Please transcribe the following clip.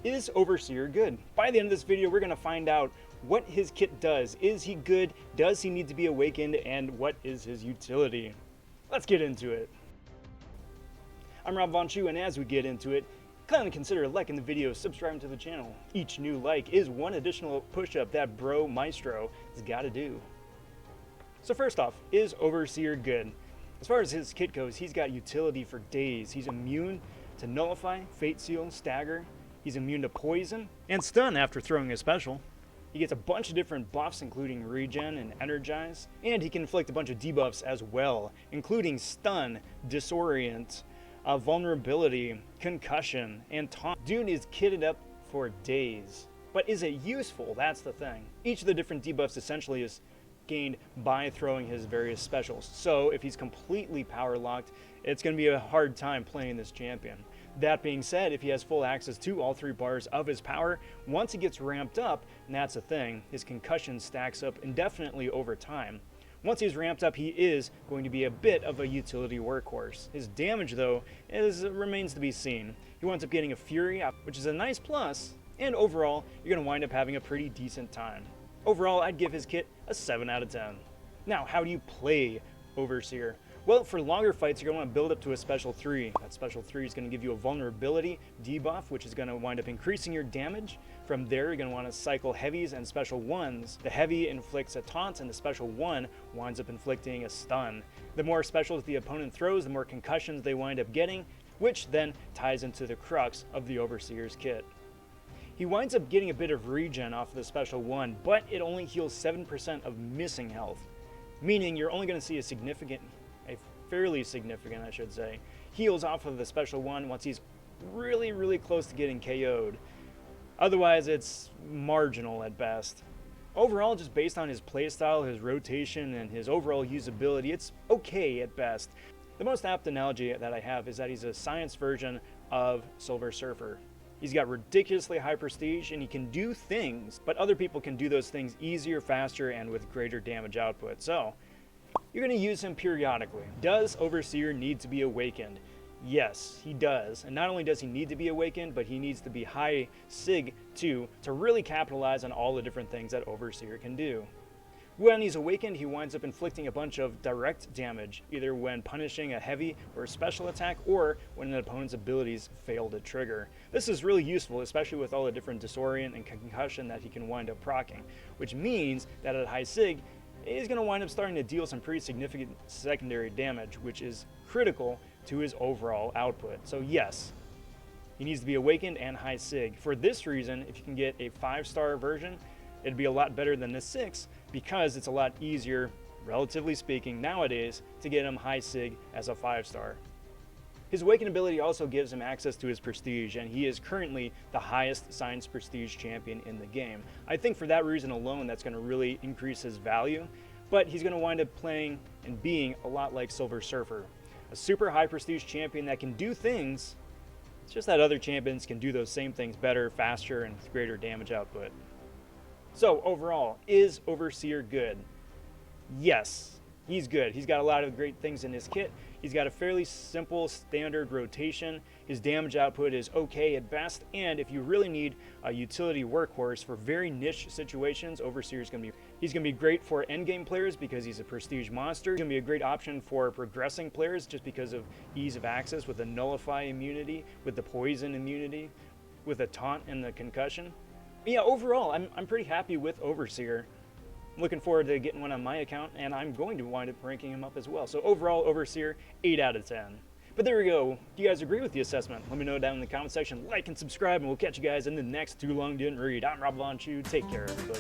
Is Overseer good? By the end of this video, we're going to find out what his kit does. Is he good? Does he need to be awakened? And what is his utility? Let's get into it. I'm robvonshoe, and as we get into it, kindly consider liking the video, subscribing to the channel. Each new like is one additional push-up that Bro Maestro has got to do. So first off, is Overseer good? As far as his kit goes, he's got utility for days. He's immune to Nullify, Fate Seal, Stagger. He's immune to Poison and Stun after throwing a special. He gets a bunch of different buffs, including Regen and Energize, and he can inflict a bunch of debuffs as well, including Stun, Disorient, Vulnerability, Concussion, and Taunt. Dude is kitted up for days. But is it useful? That's the thing. Each of the different debuffs essentially is gained by throwing his various specials. So if he's completely power locked, it's going to be a hard time playing this champion. That being said, if he has full access to all 3 bars of his power, once he gets ramped up, and that's the thing, his concussion stacks up indefinitely over time. Once he's ramped up, he is going to be a bit of a utility workhorse. His damage, though, remains to be seen. He winds up getting a Fury, which is a nice plus, and overall, you're going to wind up having a pretty decent time. Overall, I'd give his kit a 7 out of 10. Now, how do you play Overseer? Well, for longer fights, you're going to want to build up to a Special 3. That Special 3 is going to give you a Vulnerability debuff, which is going to wind up increasing your damage. From there, you're going to want to cycle Heavies and Special 1s. The Heavy inflicts a Taunt, and the Special 1 winds up inflicting a Stun. The more specials the opponent throws, the more concussions they wind up getting, which then ties into the crux of the Overseer's kit. He winds up getting a bit of regen off of the Special 1, but it only heals 7% of missing health, meaning you're only going to see a fairly significant, I should say, heals off of the Special 1 once he's really close to getting KO'd. Otherwise, it's marginal at best. Overall, just based on his playstyle, his rotation, and his overall usability, it's okay at best. The most apt analogy that I have is that he's a science version of Silver Surfer. He's got ridiculously high prestige, and he can do things, but other people can do those things easier, faster, and with greater damage output. So, you're going to use him periodically. Does Overseer need to be awakened? Yes, he does. And not only does he need to be awakened, but he needs to be high sig too, to really capitalize on all the different things that Overseer can do. When he's awakened, he winds up inflicting a bunch of direct damage, either when punishing a heavy or a special attack, or when an opponent's abilities fail to trigger. This is really useful, especially with all the different disorient and concussion that he can wind up proccing, which means that at high sig, he's going to wind up starting to deal some pretty significant secondary damage, which is critical to his overall output. So yes, he needs to be awakened and high sig. For this reason, if you can get a 5-star version, it'd be a lot better than the 6, because it's a lot easier, relatively speaking, nowadays, to get him high sig as a 5-star. His Awaken ability also gives him access to his prestige, and he is currently the highest science prestige champion in the game. I think for that reason alone, that's going to really increase his value, but he's going to wind up playing and being a lot like Silver Surfer. A super high prestige champion that can do things, it's just that other champions can do those same things better, faster, and with greater damage output. So overall, is Overseer good? Yes, he's good. He's got a lot of great things in his kit. He's got a fairly simple standard rotation. His damage output is okay at best, and if you really need a utility workhorse for very niche situations, Overseer is going to be great for endgame players because he's a prestige monster. He's going to be a great option for progressing players just because of ease of access with the Nullify immunity, with the Poison immunity, with the Taunt and the Concussion. But yeah, overall, I'm pretty happy with Overseer. I'm looking forward to getting one on my account, and I'm going to wind up ranking him up as well. So overall, Overseer, 8 out of 10. But there we go. Do you guys agree with the assessment? Let me know down in the comment section. Like and subscribe, and we'll catch you guys in the next Too Long Didn't Read. I'm robvonshoe. Take care, everybody.